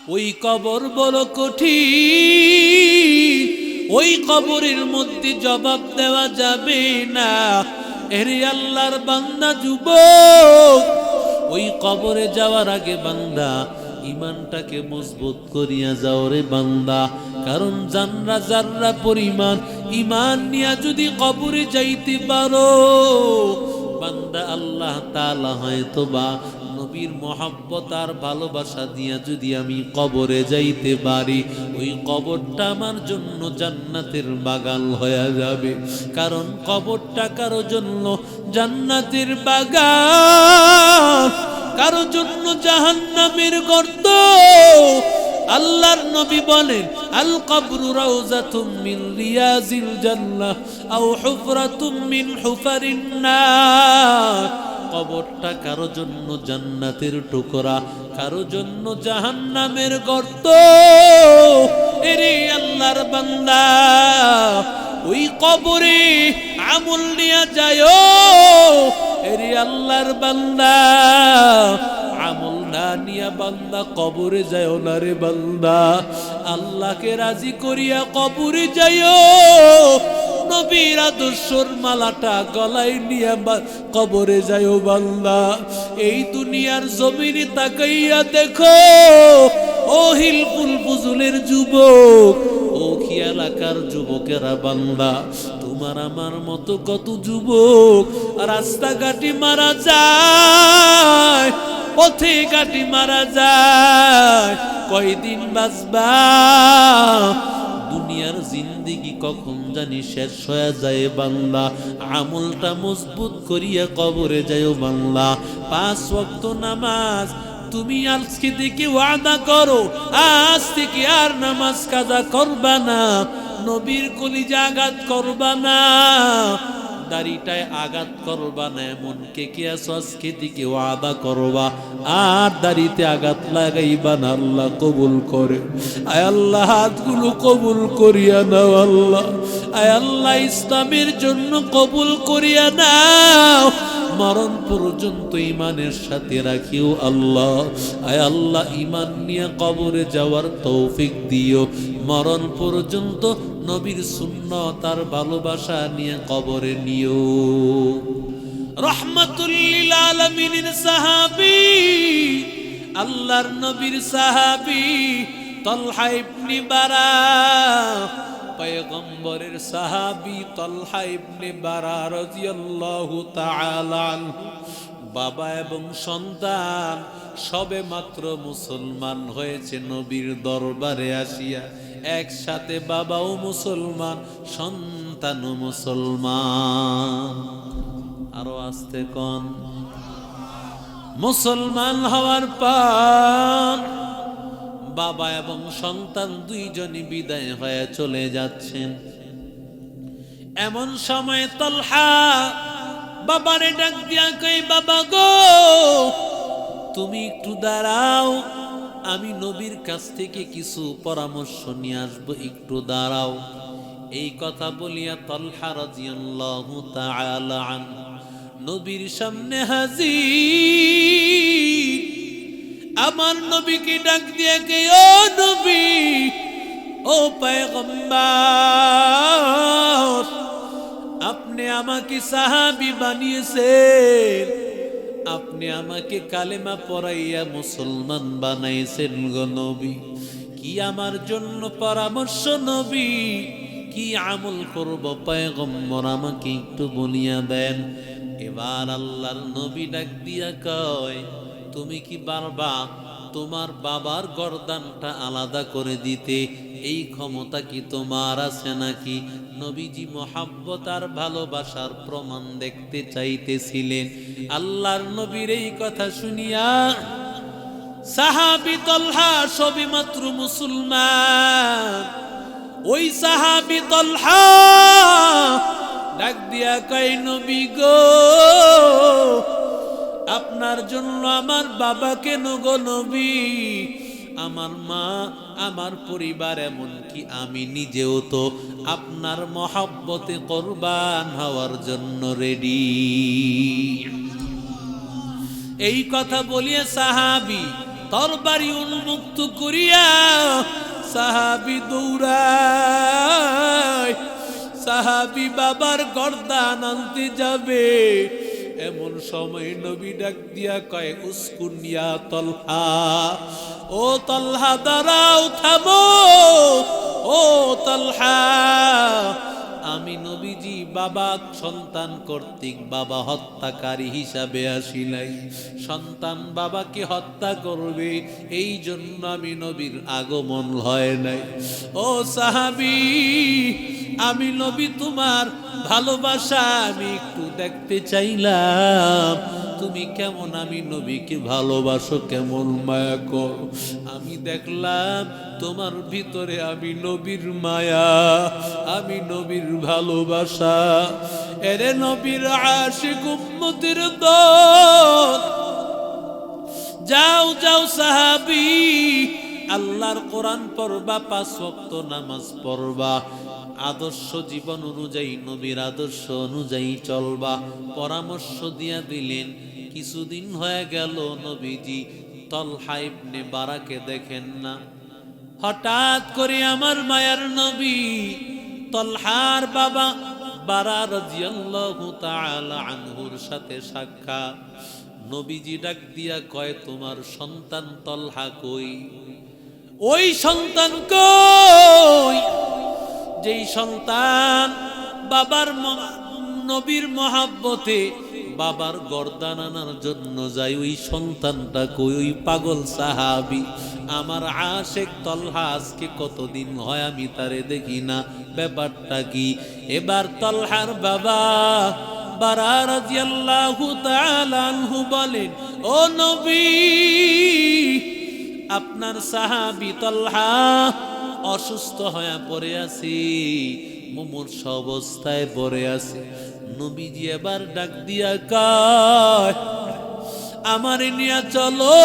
ওই কবর বড় কঠিন, ওই কবরের মধ্যে জবাব দেওয়া যাবে না। এরে আল্লাহর বান্দা যুবক, ওই কবরে যাওয়ার আগে বান্দা ইমানটাকে মজবুত করিয়া যাও রে বান্দা। কারণ জান্নাহ জাররা পরিমাণ ইমান নিয়া যদি কবরে যাইতে পারো বান্দা, আল্লাহ তাআলা হয়তোবা নবীর মহব্বত আর ভালোবাসা দিয়া যদি আমি কবরে যাইতে পারি, ওই কবরটা আমার জন্য জান্নাতের বাগান হয়ে যাবে। কারণ কবরটা কারো জন্য জান্নাতের বাগান, কারো জন্য জাহান্নামের গর্ত। আল্লাহর নবী বলেন, আল কবরু রাউযাতুম মিন রিয়াজিল জান্নাহ আও হুফরাতুম মিন হুফারিন নার। কবরটা কারো জন্য জান্নাতের টুকরা, কারো জন্য জাহান্নামের গর্ত। এরে আল্লাহর বান্দা, ওই কবরে আমল নিয়া যায়ও। এরে আল্লাহর বান্দা, আমল না নিয়া বান্দা কবরে যায়ও না রে বান্দা। আল্লাহকে রাজি করিয়া কবরে যায়ও। নবীর আদর্শর মালাটা গলায় নিয়া কবরে যায়ও বান্দা। এই দুনিয়ার জমিনে তাকাইয়া দেখো, ও হিলফুল ফুজুলের যুবক, ও খিয়ালাকার যুবকেরা বান্দা, তোমার আমার মতো কত যুবক রাস্তাঘাটে মারা যায়, পথে ঘাটে মারা যায়। কয়দিন বাঁচবা? দুনিয়ার জিন্দেগি কখন জানি শেষ হয়ে যায় বান্দা। আমলটা মজবুত করিয়া কবরে যায় বান্দা। 5 ওয়াক্ত নামাজ তুমি আজকে থেকে ওয়াদা করো, আজ থেকে আর নামাজ কাজা করবা না, নবীর কলিজা আঘাত করবা না, দাড়িটায় আঘাত করবা না। এমন কে আছো আজকে থেকে ওয়াদা করবা আর দাড়িতে আঘাত লাগাইবা না। আল্লাহ কবুল করে। আয় আল্লাহ হাতগুলো কবুল করিয়া নাও আল্লাহ। আয় আল্লাহ ইসলামের জন্য কবুল করিয়া নাও। মরণ পর্যন্ত ইমানের সাথে রাখিও আল্লাহ। আয় আল্লাহ ইমান নিয়ে কবরে যাওয়ার তৌফিক দিও। মরণ পর্যন্ত নবীর সুন্নাত আর ভালোবাসা নিয়ে কবরে নিও। রহমাতুল লিল আলামিনের সাহাবী, আল্লাহর নবীর সাহাবী তালহা ইবনে বারা, পয়গম্বরের সাহাবী তালহা ইবনে বারা রাদিয়াল্লাহু তাআলা আনহু, বাবা এবং সন্তান সবে মাত্র মুসলমান হয়েছে নবীর দরবারে আসিয়া। একসাথে বাবাও মুসলমান, সন্তানও মুসলমান। আরো আস্তে কোন, মুসলমান হওয়ার পর বাবা এবং সন্তান দুইজনই বিদায় হয়ে চলে যাচ্ছেন। এমন সময় তালহা বাবারে ডাক দিয়া কই, বাবা গো তুমি একটু দাঁড়াও, আমি নবীর কাছ থেকে কিছু পরামর্শ নিয়ে আসবো, একটু দাঁড়াও। এই কথা বলিয়া তালহা রাদিয়াল্লাহু তাআলা আনহু নবীর সামনে হাজির। আমার নবীকে ডাক দিয়ে কে, ও নবী, ও পয়গম্বর, আপনি আমাকে সাহাবী বানিয়েছেন, আপনি আমাকে কালেমা পড়াইয়া মুসলমান বানাইছেন গো নবী। কি আমার জন্য পরামর্শ নবী? কি আমল করব পয়গম্বর, আমাকে একটু বলিয়া দেন। এবার আল্লাহর নবী ডাক দিয়া কয়, তুমি কি পারবা তোমার বাবার গর্দানটা আলাদা করে দিতে? এই ক্ষমতা কি তোমার আছে নাকি? নবীজি মহাব্বত আর ভালোবাসার প্রমাণ দেখতে চাইতেছিলেন। আল্লাহর নবীর এই কথা শুনিয়া সাহাবী তালহা সবে মাত্র মুসলমান, ওই সাহাবী তালহা ডাক দিয়া কয়, নবী গো আপনার জন্য আমার বাবা কেন গো নবী, আমার মা, আমার পরিবার, এমনকি আমি নিজেও তো আপনার মহব্বতে কুরবান হওয়ার জন্য রেডি। এই কথা বলিয়া সাহাবী তরবারি উন্মুক্ত করিয়া সাহাবী দৌড়ায়, সাহাবী বাবার গর্দান আনতে যাবে। এমন সময় নবী ডাক দিয়া কয়, উসকুন ইয়া তলহা, ও তলহা দাঁড়াও, থামো। ও তলহা, আমি নবীজি বাবা সন্তান কর্তৃক বাবা হত্যাকারী হিসাবে আসি নাই। সন্তান বাবাকে হত্যা করবে এই জন্য আমি নবীর আগমন হয় নাই। ও সাহাবী, আমি নবী তোমার ভালোবাসা আমি একটু দেখতে চাইলাম, তুমি কেমন আমি নবীকে ভালোবাসো, কেমন মায়া করো। আমি দেখলাম তোমার ভিতরে আমি নবীর মায়া, আমি নবীর ভালোবাসা। এরে নবীর আশিক উম্মতের দল, যাও যাও সাহাবী, আল্লাহর কোরআন পড়বা, 5 ওয়াক্ত নামাজ পড়বা, আদর্শ জীবন অনুযায়ী নবীর আদর্শ অনুযায়ী চলবা, পরামর্শ দিয়া দিলেন। কিছুদিন হয়ে গেল নবীজি তলহা ইবনে বারাকে দেখেন না। হঠাৎ করে আমার মায়ার নবী তলহার বাবা বারা রাদিয়াল্লাহু তাআলা আনহুর সাথে সাক্ষাৎ। নবীজি ডাক দিয়া কয়, তোমার সন্তান তলহা কই? ওই সন্তান কই যেই সন্তান বাবার নবীর মহাব্বতে বাবার গর্দান আনার জন্য যাই, ওই সন্তানটা কই? ওই পাগল সাহাবী আমার আশেক তলহা আজকে কতদিন হয় আমি তারে দেখি না, ব্যাপারটা কি? এবার তলহার বাবা বারা রাদিয়াল্লাহু তাআলা আনহু বলেন, ও নবী, আপনার সাহাবী তলহা অসুস্থ হয়ে পড়ে আছে, মুমূর্ষ অবস্থায় পড়ে আছে। নবীজি এবার ডাক দিয়া কয়, আমারে নিয়া চলো,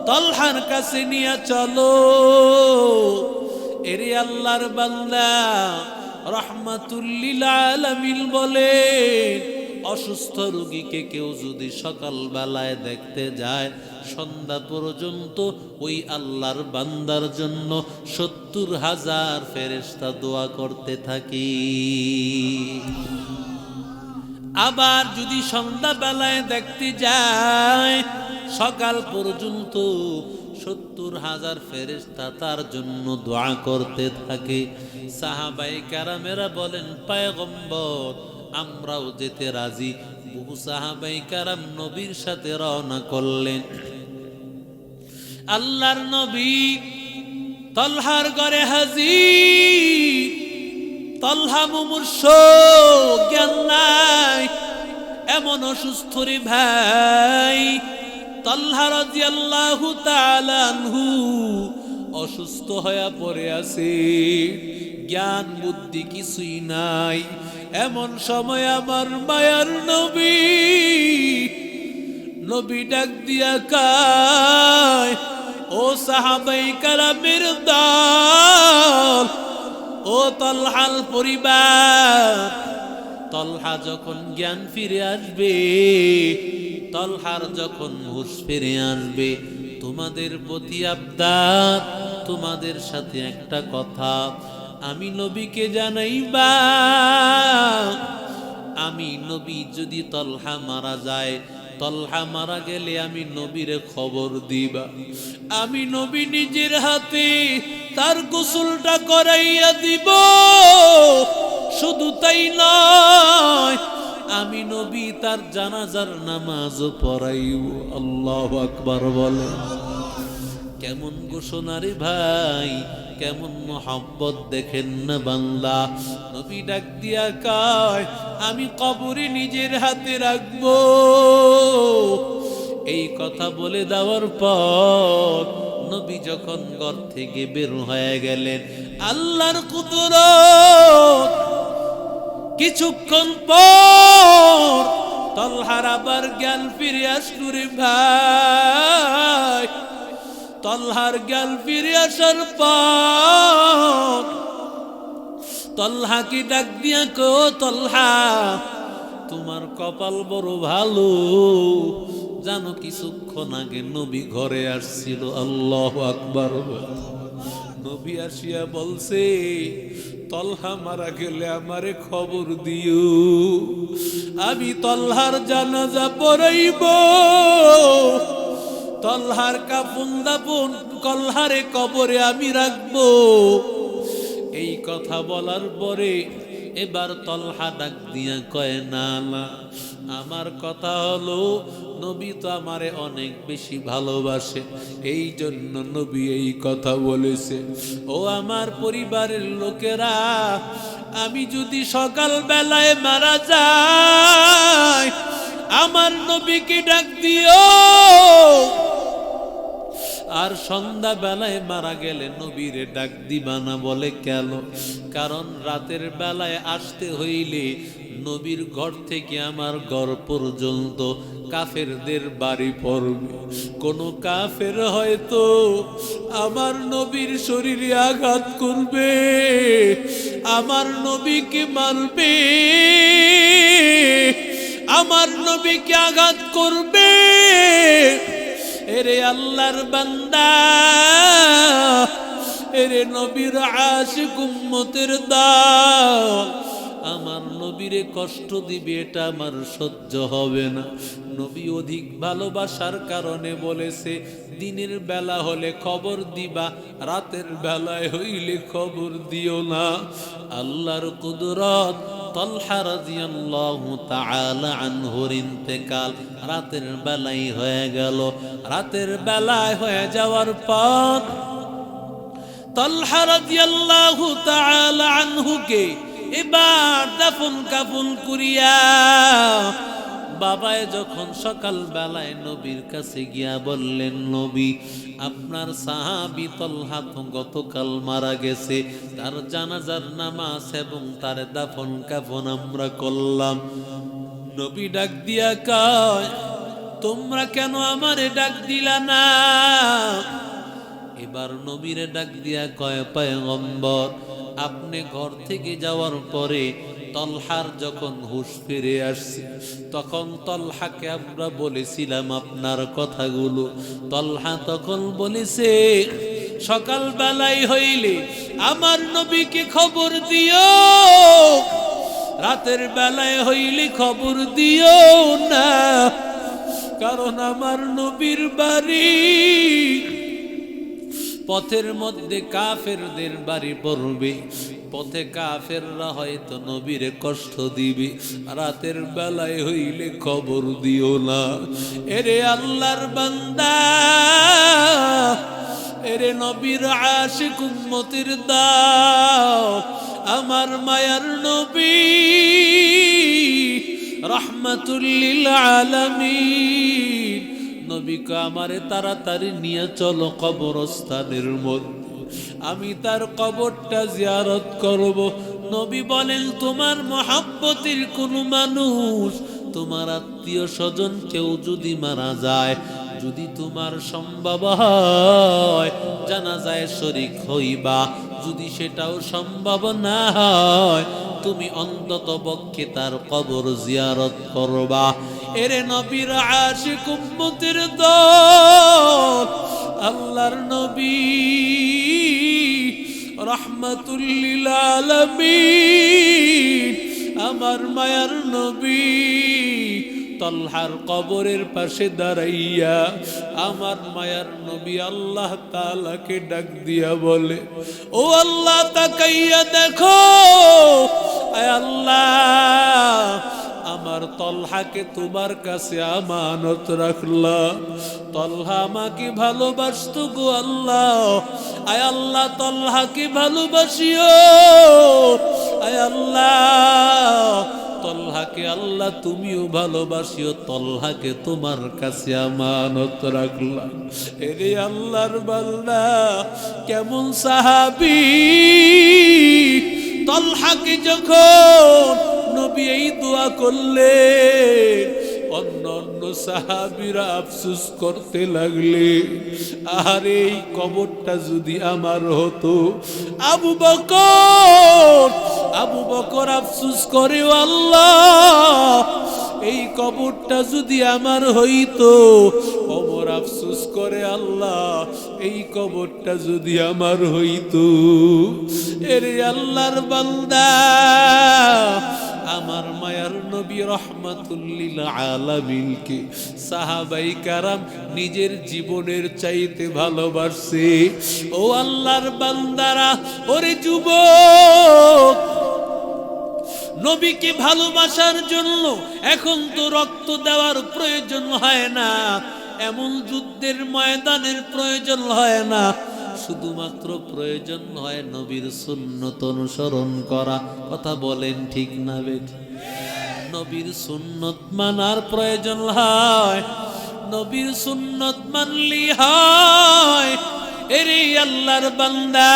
তলহার কাছে নিয়া চলো। এরে আল্লাহর বান্দা রাহমাতুল লিল আলামিন বলেন, অসুস্থ রোগীকে কেউ যদি সকাল বেলায় দেখতে যায়, সন্ধ্যা পর্যন্ত ওই আল্লাহর বান্দার জন্য 70,000 ফেরেশতা দোয়া করতে থাকি। আবার যদি সন্ধ্যা বেলায় দেখতে যায়, সকাল পর্যন্ত 70,000 ফেরেশতা তার জন্য দোয়া করতে থাকে। সাহাবায়ে কেরামেরা বলেন, পয়গম্বর আমরাও যেতে রাজি। বহু সাহাবায়ে কেরাম নবীর সাথে রওনা করলেন। আল্লাহর নবী তলহার ঘরে হাজির। তলহা মুমূর্ষ, জ্ঞান নাই, এমন অসুস্থ রে ভাই। তলহা রাদিয়াল্লাহু তাআলা আনহু অসুস্থ হয়ে পড়ে আছে, জ্ঞান বুদ্ধি কিছুই নাই। এমন সময় আমার মায়ার নবী নবী ডাক দিয়া কয়, ও সাহাবায়ে কেরামের দল, ও তলহার পরিবার, তলহা যখন জ্ঞান ফিরে আসবে, তলহার যখন হুঁশ ফিরে আসবে, তোমাদের প্রতি আবদার, তোমাদের সাথে একটা কথা আমি নবীকে জানাইবা। আমি নবী যদি তলহা মারা যায়, তলহা মারা গেলে আমি নবীরে খবর দিবা। আমি নবী নিজের হাতে তার গোসলটা করাইয়া দিব। শুধু তাই নয়, আমি নবী তার জানাজার নামাজও পড়াইব। আল্লাহু আকবার বলে। কেমন ঘোষণা রে ভাই, কেমন মোহাব্বত দেখেন না বান্দা। নবী ডাক দিয়া কয়, আমি কবরে নিজের হাতে রাখবো। এই কথা বলে দেওয়ার পর নবী যখন ঘর থেকে বের হয়ে গেলেন, আল্লাহর কুদরত, কিছুক্ষণ পর তলহার আবার জ্ঞান ফিরে আসলো রে ভাই। তলহার জ্ঞান ফিরে আসার পর তলহাকে ডাক দিয়া কো, তলহা তোমার কপাল বড় ভালো, জানো কিছুক্ষণ আগে নবী ঘরে আসছিল। আল্লাহু আকবার। নবী আসিয়া বলছে, তলহা মারা গেলে আমারে খবর দিও, আমি তলহার জানাজা পড়াইব, তলহার কাফন দাফন কলহারে কবরে আমি রাখবো। এই কথা বলার পরে এবার তলহা ডাক দিয়া কয়, না না, আমার কথা হলো নবী তো আমারে অনেক বেশি ভালোবাসে, এই জন্য নবী এই কথা বলেছে। ও আমার পরিবারের লোকেরা, আমি যদি সকাল বেলায় মারা যাই, আমার নবীকে ডাক দিও, আর সন্ধ্যা বেলায় মারা গেলে নবীরে ডাক দিবা না। বলে কেন? কারণ রাতের বেলায় আসতে হইলে নবীর ঘর থেকে আমার ঘর পর্যন্ত কাফেরদের বাড়ি পড়বে। কোন কাফের হয়তো আমার নবীর শরীরে আঘাত করবে, আমার নবীকে মারবে, আমার নবীকে আঘাত করবে। এরে আল্লাহর বান্দা, এরে নবীর আশিক উম্মতের দল, আমার নবীরে কষ্ট দিবে, এটা আমার সহ্য হবে না। নবী অধিক ভালোবাসার কারণে বলেছে, দিনের বেলা হলে খবর দিবা, রাতের বেলায় হইলে খবর দিও না। আল্লাহর কুদরত, তলহা রাদিয়াল্লাহু তাআলা আনহুর ইন্তেকাল রাতের বেলায় হয়ে গেল। রাতের বেলায় হয়ে যাওয়ার পর তলহা রাদিয়াল্লাহু তাআলা আনহুকে এবার দাফন কাফন করিয়া বাবায় যখন সকাল বেলায় নবীর কাছে গিয়া বললেন, নবী, আপনার সাহাবী তলহা তো গতকাল মারা গেছে, তার জানাজার নামাজ এবং তার দাফন কাফন আমরা করলাম। নবী ডাক দিয়া কয়, তোমরা কেন আমারে ডাক দিলা না? এবার নবীরে ডাক দিয়া কয়, পয়গম্বর, আপনি ঘর থেকে যাওয়ার পরে তলহার যখন হুঁশ ফিরে আসছে, তখন তলহাকে আমরা বলেছিলাম আপনার কথাগুলো। তলহা তখন বলেছে, সকাল বেলায় হইলে আমার নবীকে খবর দিও, রাতের বেলায় হইলে খবর দিও না, কারণ আমার নবীর বাড়ি পথের মধ্যে কাফেরদের বাড়ি পড়বে, পথে কাফেররা হয়তো নবীরে কষ্ট দিবে, রাতের বেলায় হইলে খবর দিও না। এরে আল্লাহর বান্দা, এরে নবীর আশিক উম্মতের দাও, আমার মায়ার নবী রাহমাতুল লিল আলামিন, নবীকে আমারে তাড়াতাড়ি নিয়ে চলো কবরস্থানের মধ্যে, আমি তার কবরটা জিয়ারত করব। নবী বলেন, তোমার মহব্বতের কোনো মানুষ, তোমার আত্মীয় স্বজন কেউ যদি মারা যায়, যদি তোমার সম্ভব হয় জানাজায় শরীক হইবা, যদি সেটাও সম্ভব না হয়, তুমি অন্তত পক্ষে তার কবর জিয়ারত করবা। এরে নবীর আশিক উম্মতের দল, আল্লাহর নবী রাহমাতুল লিল আলামিন, আমার মায়ার নবী তলহার কবরের পাশে দাঁড়াইয়া আমার মায়ার নবী আল্লাহ তাআলাকে ডাক দিয়া বলে, ও আল্লাহ, তাকাইয়া দেখো, আয় আল্লাহ, আমার তলহাকে তোমার কাছে আমানত রাখলাম। তলহা আমাকে ভালোবাসতো গো আল্লাহ, আয় আল্লাহ, তলহাকে ভালোবাসিও, আয় আল্লাহ, তলহাকে আল্লাহ তুমিও ভালোবাসিও, তলহাকে তোমার কাছে আমানত রাখলাম। এরে আল্লাহর বান্দা, কেমন সাহাবী! তলহাকে যখন নবী এই দোয়া করলে, অন্য অন্য সাহাবীরা আফসোস করতে লাগলে, আর এই কবরটা যদি আমার হতো। আবু বকর আফসোস করে, আল্লাহ, এই কবরটা যদি আমার হইতো। ওমর আফসোস করে, আল্লাহ এই কবরটা যদি আমার হইতো। এরে আল্লাহর বান্দা, আমার মায়ার নবী রহমাতুল লিল আলামিনকে সাহাবাই কারাম নিজের জীবনের চাইতে ভালোবাসে। ও আল্লাহর বান্দারা, ওরে যুবক, নবীকে ভালোবাসার জন্য এখন তো রক্ত দেওয়ার প্রয়োজন হয় না, এমন যুদ্ধের ময়দানের প্রয়োজন হয় না, শুধুমাত্র প্রয়োজন হয় নবীর সুন্নত অনুসরণ করা। কথা বলেন ঠিক না বেঠিক? নবীর সুন্নত মানার প্রয়োজন হয়, নবীর সুন্নত মানলি হয়। এরে আল্লাহর বান্দা,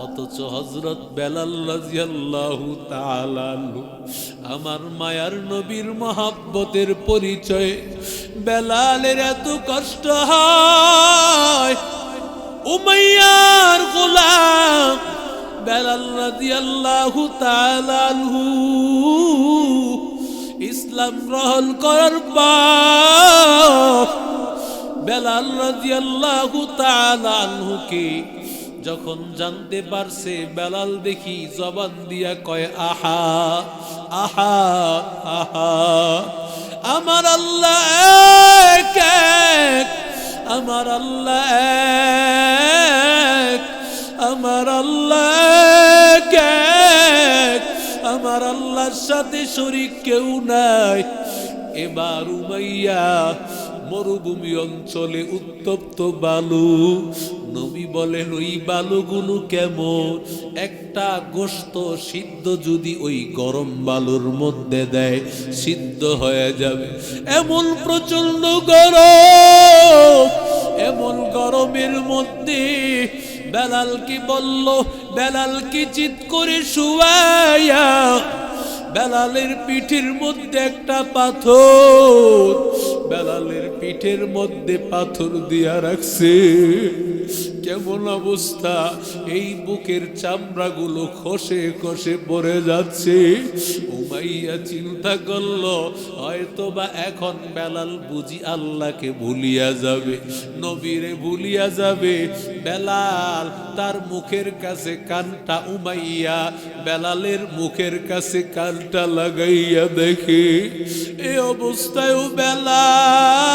অথচ হযরত বেলাল রাদিয়াল্লাহু তাআলা আনহু আমার মায়ার নবীর মহব্বতের পরিচয় বেলালের এত কষ্ট হয়। উমাইয়ার গোলাম বেলাল রাদিয়াল্লাহু তাআলা আনহু ইসলাম গ্রহণ করার পর বেলাল রাদিয়াল্লাহু তাআলা আনহুকে যখন জানতে পারছে, বেলাল দেখি জবান দিয়া কয়, আহা আহা আহা, আমার আল্লাহ এক এক, আমার আল্লাহ এক, আমার আল্লাহ এক এক, আমার আল্লাহর সাথে শরীক কেউ নাই। এবার উমাইয়া মরুভূমি অঞ্চলে উত্তপ্ত বালু, নবী বলেন ওই বালুগুলো কেমন, একটা গোশত সিদ্ধ যদি ওই গরম বালুর মধ্যে দেয় সিদ্ধ হয়ে যাবে, এমন প্রচন্ড গরম। এমন গরমের মধ্যে বেলাল কি বলল, বেলাল কি চিৎ করে শুয়াইয়া বেলালের পিঠের মধ্যে একটা পাথর, বেলালের পিঠের মধ্যে পাথর দিয়া রাখছে। কেমন অবস্থা, এই বুকের চামড়াগুলো খসে খসে পড়ে যাচ্ছে। উমাইয়া চিন্তা করলো, হয়তোবা এখন বেলাল বুঝি আল্লাহকে ভুলিয়া যাবে, নবীরে ভুলিয়া যাবে। বেলাল তার মুখের কাছে কানটা, উমাইয়া বেলালের মুখের কাছে কানটা লাগাইয়া দেখে, এই অবস্থায় বেলাল